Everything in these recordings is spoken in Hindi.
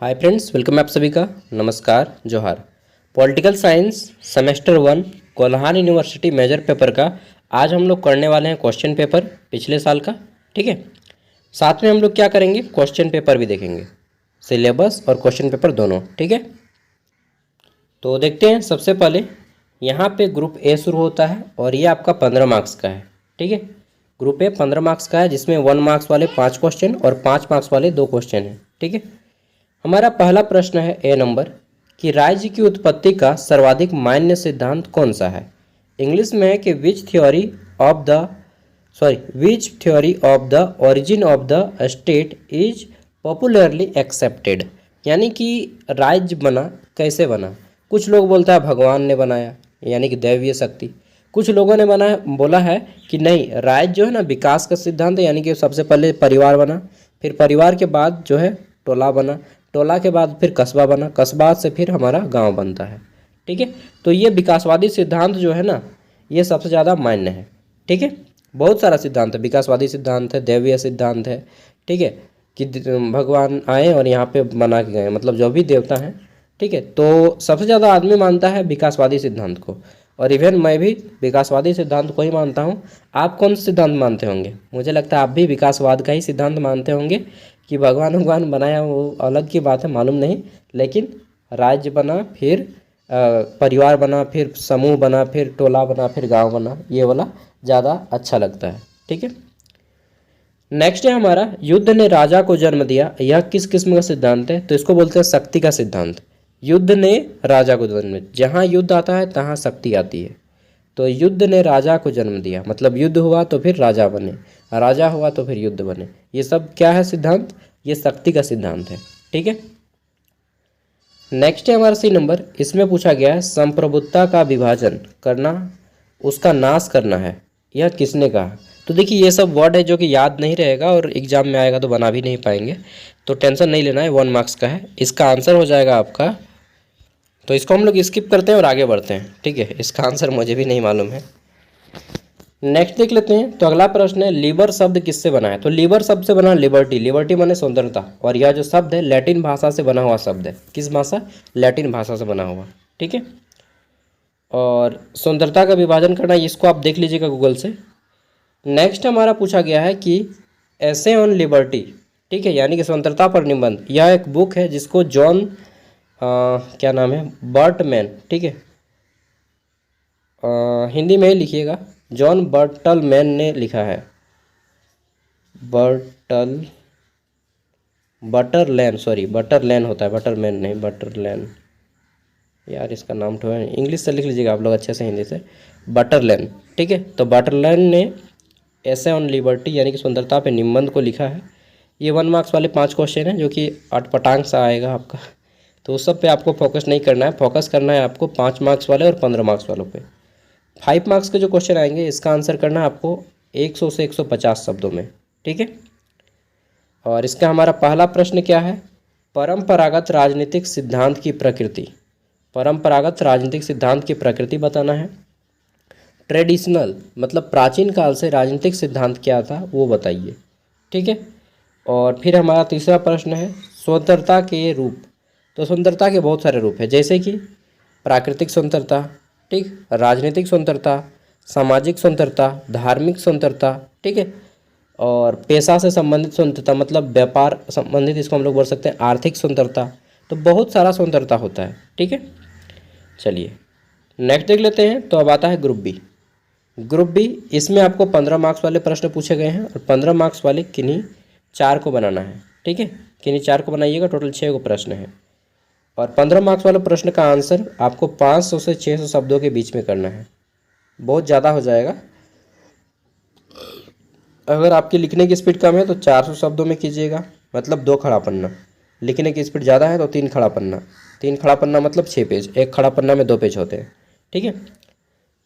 हाय फ्रेंड्स, वेलकम आप सभी का। नमस्कार, जोहार। Political science semester 1 Kolhan university major paper का आज हम लोग करने वाले हैं क्वेश्चन पेपर पिछले साल का। ठीक है, साथ में हम लोग क्या करेंगे, क्वेश्चन पेपर भी देखेंगे, सिलेबस और क्वेश्चन पेपर दोनों। ठीक है, तो देखते हैं। सबसे पहले यहाँ पे ग्रुप ए शुरू होता है और ये आपका 15 मार्क्स का है। ठीक है, ग्रुप ए 15 मार्क्स का है जिसमें 1 मार्क्स वाले 5 क्वेश्चन और 5 मार्क्स वाले 2 क्वेश्चन हैं। ठीक है, हमारा पहला प्रश्न है ए नंबर कि राज्य की उत्पत्ति का सर्वाधिक मान्य सिद्धांत कौन सा है। इंग्लिश में है कि विच theory of the origin of the state is popularly accepted, यानी कि राज्य बना कैसे बना। कुछ लोग बोलता है भगवान ने बनाया, यानी कि दैवीय शक्ति। कुछ लोगों ने बोला है कि नहीं, राज्य जो है ना विकास का सिद्धांत है, यानी कि सबसे पहले परिवार बना, फिर परिवार के बाद जो है टोला बना, टोला के बाद फिर कस्बा बना, कस्बा से फिर हमारा गांव बनता है। ठीक है, तो ये विकासवादी सिद्धांत जो है ना, ये सबसे ज़्यादा मान्य है। ठीक है, बहुत सारा सिद्धांत है, विकासवादी सिद्धांत है, दैवीय सिद्धांत है। ठीक है, कि भगवान आए और यहाँ पे बना के गए, मतलब जो भी देवता हैं। ठीक है, तो सबसे ज़्यादा आदमी मानता है विकासवादी सिद्धांत को, और इवन मैं भी विकासवादी सिद्धांत को ही मानता हूँ। आप कौन सा सिद्धांत मानते होंगे? मुझे लगता है आप भी विकासवाद का ही सिद्धांत मानते होंगे कि भगवान बनाया वो अलग की बात है, मालूम नहीं, लेकिन राज्य बना, फिर परिवार बना, फिर समूह बना, फिर टोला बना, फिर गांव बना, ये वाला ज़्यादा अच्छा लगता है। ठीक है, नेक्स्ट है हमारा युद्ध ने राजा को जन्म दिया, यह किस किस्म का सिद्धांत है? तो इसको बोलते हैं शक्ति का सिद्धांत। युद्ध ने राजा को जन्म दिया, जहाँ युद्ध आता है तहाँ शक्ति आती है। तो युद्ध ने राजा को जन्म दिया, मतलब युद्ध हुआ तो फिर राजा बने, राजा हुआ तो फिर युद्ध बने। ये सब क्या है सिद्धांत? ये शक्ति का सिद्धांत है। ठीक है, नेक्स्ट है हमारा सी नंबर। इसमें पूछा गया है संप्रभुता का विभाजन करना, उसका नाश करना है, यह किसने कहा? तो देखिए, ये सब वर्ड है जो कि याद नहीं रहेगा और एग्जाम में आएगा तो बना भी नहीं पाएंगे, तो टेंशन नहीं लेना है। 1 मार्क्स का है, इसका आंसर हो जाएगा आपका, तो इसको हम लोग स्किप करते हैं और आगे बढ़ते हैं। ठीक है, इसका आंसर मुझे भी नहीं मालूम है। नेक्स्ट देख लेते हैं। तो अगला प्रश्न है लीबर शब्द किससे बना है? तो लीबर शब्द से बना लिबर्टी, लिबर्टी माने स्वतंत्रता, और यह जो शब्द है लैटिन भाषा से बना हुआ शब्द है। किस भाषा? लैटिन भाषा से बना हुआ। ठीक है, और स्वतंत्रता का विभाजन करना, इसको आप देख लीजिएगा गूगल से। नेक्स्ट हमारा पूछा गया है कि एसे ऑन लिबर्टी, ठीक है, यानी कि स्वतंत्रता पर निबंध। यह एक बुक है जिसको जॉन क्या नाम है, बर्टमैन, ठीक है, हिंदी में ही लिखिएगा, जॉन बर्टलमैन ने लिखा है। बटरलैन होता है, बटरमैन नहीं, बटरलैन। यार इसका नाम तो है, इंग्लिश से लिख लीजिएगा आप लोग अच्छे से, हिंदी से, बटरलैन। ठीक है, तो बटरलैन ने एसे ऑन लिबर्टी यानी कि स्वतंत्रता पे निबंध को लिखा है। ये 1 मार्क्स वाले 5 क्वेश्चन हैं जो कि अटपटांग सा आएगा आपका, तो उस सब पे आपको फोकस नहीं करना है, फोकस करना है आपको 5 मार्क्स वाले और 15 मार्क्स वालों पे। 5 मार्क्स के जो क्वेश्चन आएंगे इसका आंसर करना है आपको 100 से 150 शब्दों में। ठीक है, और इसका हमारा पहला प्रश्न क्या है? परंपरागत राजनीतिक सिद्धांत की प्रकृति। परंपरागत राजनीतिक सिद्धांत की प्रकृति बताना है। ट्रेडिशनल मतलब प्राचीन काल से राजनीतिक सिद्धांत क्या था वो बताइए। ठीक है, और फिर हमारा तीसरा प्रश्न है स्वतंत्रता के रूप। तो स्वतंत्रता के बहुत सारे रूप हैं, जैसे कि प्राकृतिक स्वतंत्रता, ठीक, राजनीतिक स्वतंत्रता, सामाजिक स्वतंत्रता, धार्मिक स्वतंत्रता, ठीक है, और पेशा से संबंधित स्वतंत्रता मतलब व्यापार संबंधित, इसको हम लोग बोल सकते हैं आर्थिक स्वतंत्रता। तो बहुत सारा स्वतंत्रता होता है। ठीक है, चलिए नेक्स्ट देख लेते हैं। तो अब आता है ग्रुप बी। ग्रुप बी, इसमें आपको 15 मार्क्स वाले प्रश्न पूछे गए हैं और 15 मार्क्स वाले किन्हीं 4 को बनाना है। ठीक है, किन्हीं 4 को बनाइएगा, टोटल 6 को प्रश्न है, और 15 मार्क्स वाले प्रश्न का आंसर आपको 500 से 600 शब्दों के बीच में करना है। बहुत ज़्यादा हो जाएगा, अगर आपकी लिखने की स्पीड कम है तो 400 शब्दों में कीजिएगा, मतलब 2 खड़ा पन्ना। लिखने की स्पीड ज़्यादा है तो 3 खड़ा पन्ना, 3 खड़ा पन्ना मतलब 6 पेज, एक खड़ा पन्ना में 2 पेज होते हैं। ठीक है,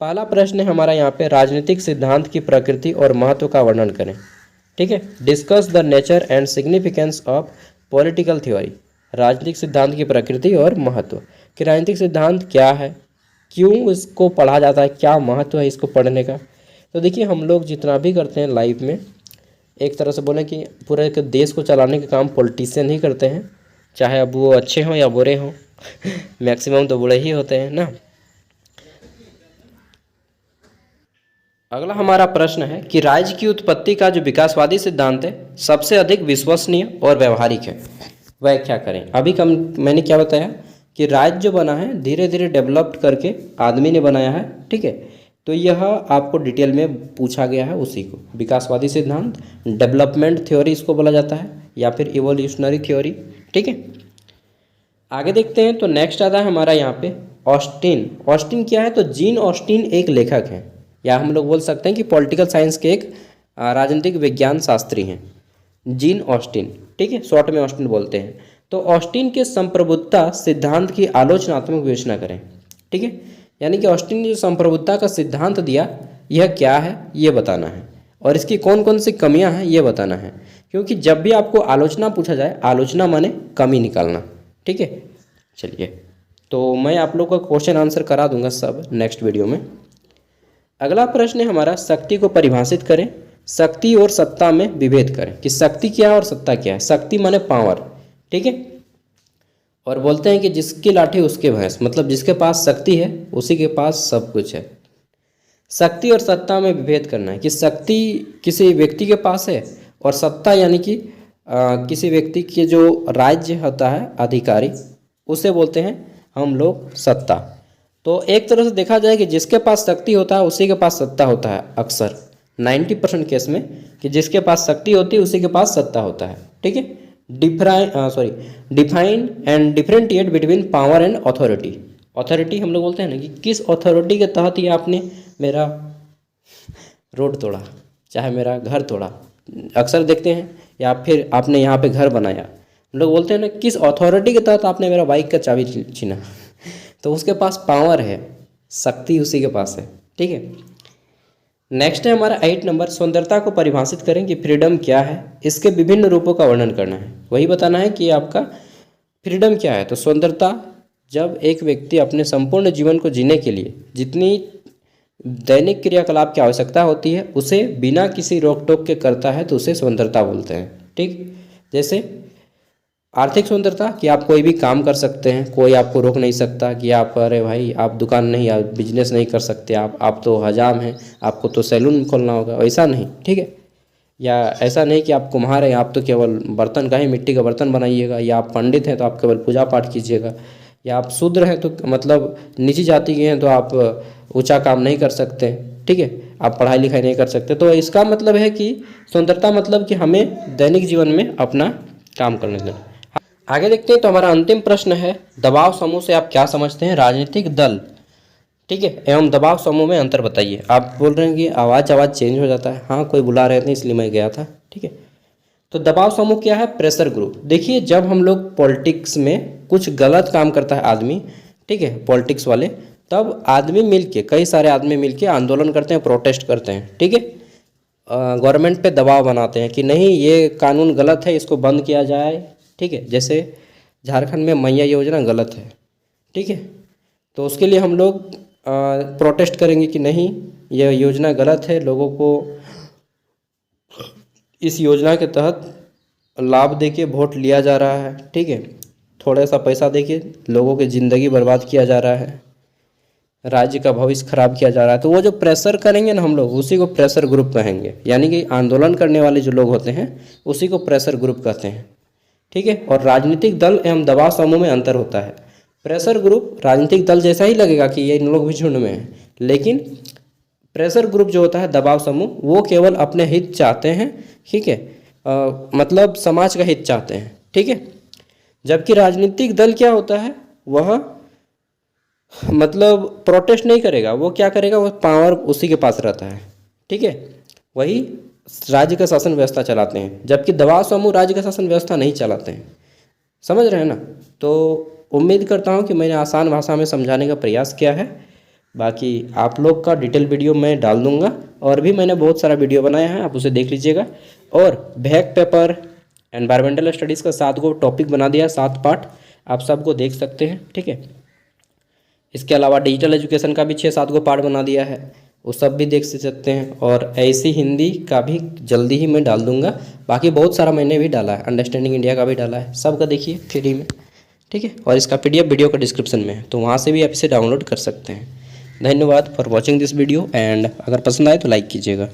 पहला प्रश्न है हमारा यहाँ पे राजनीतिक सिद्धांत की प्रकृति और महत्व का वर्णन करें। ठीक है, discuss the nature and significance of political theory. राजनीतिक सिद्धांत की प्रकृति और महत्व, कि राजनीतिक सिद्धांत क्या है, क्यों इसको पढ़ा जाता है, क्या महत्व है इसको पढ़ने का। तो देखिए, हम लोग जितना भी करते हैं लाइफ में, एक तरह से बोलें कि पूरे देश को चलाने का काम पॉलिटिशियन ही करते हैं, चाहे अब वो अच्छे हों या बुरे हों। मैक्सिमम तो बुरे ही होते हैं ना। अगला हमारा प्रश्न है कि राज्य की उत्पत्ति का जो विकासवादी सिद्धांत है सबसे अधिक विश्वसनीय और व्यवहारिक है, वह क्या करें। अभी कम मैंने क्या बताया कि राज्य जो बना है धीरे धीरे डेवलप्ड करके आदमी ने बनाया है, ठीक है। तो यह आपको डिटेल में पूछा गया है, उसी को विकासवादी सिद्धांत, डेवलपमेंट थ्योरी इसको बोला जाता है, या फिर इवोल्यूशनरी थ्योरी, ठीक है। आगे देखते हैं तो नेक्स्ट आता है हमारा यहाँ पे ऑस्टिन। ऑस्टिन क्या है, तो जीन ऑस्टिन एक लेखक हैं, या हम लोग बोल सकते हैं कि पॉलिटिकल साइंस के एक राजनीतिक विज्ञान शास्त्री हैं, जीन ऑस्टिन, ठीक है, शॉर्ट में ऑस्टिन बोलते हैं। तो ऑस्टिन के संप्रभुता सिद्धांत की आलोचनात्मक विवेचना करें, ठीक है। यानी कि ऑस्टिन ने जो संप्रभुता का सिद्धांत दिया यह क्या है ये बताना है, और इसकी कौन कौन सी कमियां हैं ये बताना है। क्योंकि जब भी आपको आलोचना पूछा जाए, आलोचना माने कमी निकालना, ठीक है। चलिए, तो मैं आप लोग का क्वेश्चन आंसर करा दूंगा सब नेक्स्ट वीडियो में। अगला प्रश्न है हमारा, शक्ति को परिभाषित करें, शक्ति और सत्ता में विभेद करें कि शक्ति क्या है और सत्ता क्या है। शक्ति माने पावर, ठीक है, और बोलते हैं कि जिसकी लाठी उसके भैंस, मतलब जिसके पास शक्ति है उसी के पास सब कुछ है। शक्ति और सत्ता में विभेद करना है कि शक्ति किसी व्यक्ति के पास है और सत्ता यानी कि किसी व्यक्ति के जो राज्य होता है अधिकारी, उसे बोलते हैं हम लोग सत्ता। तो एक तरह से देखा जाए कि जिसके पास शक्ति होता है उसी के पास सत्ता होता है, अक्सर 90% केस में कि जिसके पास शक्ति होती है उसी के पास सत्ता होता है, ठीक है। Define and differentiate between power and authority. Authority हम लोग बोलते हैं ना कि किस अथॉरिटी के तहत ये आपने मेरा रोड तोड़ा, चाहे मेरा घर तोड़ा, अक्सर देखते हैं, या फिर आपने यहाँ पे घर बनाया, हम लोग बोलते हैं ना किस अथॉरिटी के तहत आपने मेरा बाइक का चाबी छीना। तो उसके पास पावर है, शक्ति उसी के पास है, ठीक है। नेक्स्ट है हमारा 8 नंबर, सुंदरता को परिभाषित करें कि फ्रीडम क्या है, इसके विभिन्न रूपों का वर्णन करना है। वही बताना है कि आपका फ्रीडम क्या है। तो सुंदरता, जब एक व्यक्ति अपने संपूर्ण जीवन को जीने के लिए जितनी दैनिक क्रियाकलाप की आवश्यकता होती है उसे बिना किसी रोक टोक के करता है तो उसे सुंदरता बोलते हैं, ठीक। जैसे आर्थिक सुंदरता कि आप कोई भी काम कर सकते हैं, कोई आपको रोक नहीं सकता कि आप अरे भाई आप दुकान नहीं, आप बिजनेस नहीं कर सकते, आप तो हजाम हैं, आपको तो सैलून खोलना होगा, ऐसा नहीं, ठीक है। या ऐसा नहीं कि आप कुम्हार हैं, आप तो केवल बर्तन का ही मिट्टी का बर्तन बनाइएगा, या आप पंडित हैं तो आप केवल पूजा पाठ कीजिएगा, या आप शूद्र हैं तो मतलब नीची जाति के हैं तो आप ऊंचा काम नहीं कर सकते, ठीक है, आप पढ़ाई लिखाई नहीं कर सकते। तो इसका मतलब है कि सुंदरता मतलब कि हमें दैनिक जीवन में अपना काम करने देना। आगे देखते हैं तो हमारा अंतिम प्रश्न है, दबाव समूह से आप क्या समझते हैं, राजनीतिक दल, ठीक है, एवं दबाव समूह में अंतर बताइए। आप बोल रहे हैं कि आवाज़ चेंज हो जाता है, हाँ कोई बुला रहे थे इसलिए मैं गया था, ठीक है। तो दबाव समूह क्या है, प्रेशर ग्रुप। देखिए जब हम लोग पॉलिटिक्स में कुछ गलत काम करता है आदमी, ठीक है, पॉलिटिक्स वाले, तब आदमी मिलके, कई सारे आदमी मिलके आंदोलन करते हैं, प्रोटेस्ट करते हैं, ठीक है, गवर्नमेंट पे दबाव बनाते हैं कि नहीं ये कानून गलत है, इसको बंद किया जाए, ठीक है। जैसे झारखंड में मैया योजना गलत है, ठीक है, तो उसके लिए हम लोग प्रोटेस्ट करेंगे कि नहीं यह योजना गलत है, लोगों को इस योजना के तहत लाभ देके वोट लिया जा रहा है, ठीक है, थोड़ा सा पैसा देके लोगों की ज़िंदगी बर्बाद किया जा रहा है, राज्य का भविष्य खराब किया जा रहा है। तो वो जो प्रेशर करेंगे ना हम लोग, उसी को प्रेशर ग्रुप कहेंगे, यानी कि आंदोलन करने वाले जो लोग होते हैं उसी को प्रेशर ग्रुप कहते हैं, ठीक है। और राजनीतिक दल एवं दबाव समूह में अंतर होता है। प्रेशर ग्रुप राजनीतिक दल जैसा ही लगेगा कि ये इन लोग भी झुंड में हैं, लेकिन प्रेशर ग्रुप जो होता है दबाव समूह, वो केवल अपने हित चाहते हैं, ठीक है, मतलब समाज का हित चाहते हैं, ठीक है। जबकि राजनीतिक दल क्या होता है, वह मतलब प्रोटेस्ट नहीं करेगा, वो क्या करेगा, वो पावर उसी के पास रहता है, ठीक है, वही राज्य का शासन व्यवस्था चलाते हैं। जबकि दबाव समूह राज्य का शासन व्यवस्था नहीं चलाते हैं, समझ रहे हैं ना। तो उम्मीद करता हूँ कि मैंने आसान भाषा में समझाने का प्रयास किया है। बाकी आप लोग का डिटेल वीडियो मैं डाल दूँगा, और भी मैंने बहुत सारा वीडियो बनाया है, आप उसे देख लीजिएगा। और बैक पेपर एनवायरमेंटल स्टडीज़ का 7 गो टॉपिक बना दिया, 7 पार्ट, आप सबको देख सकते हैं, ठीक है। इसके अलावा डिजिटल एजुकेशन का भी 6-7 गो पार्ट बना दिया है। वो सब भी देख सकते हैं। और ऐसी हिंदी का भी जल्दी ही मैं डाल दूंगा। बाकी बहुत सारा मैंने भी डाला है, अंडरस्टैंडिंग इंडिया का भी डाला है, सबका देखिए फ्री में, ठीक है। और इसका PDF वीडियो का डिस्क्रिप्शन में है, तो वहाँ से भी आप इसे डाउनलोड कर सकते हैं। धन्यवाद for watching this video and अगर पसंद आए तो लाइक कीजिएगा।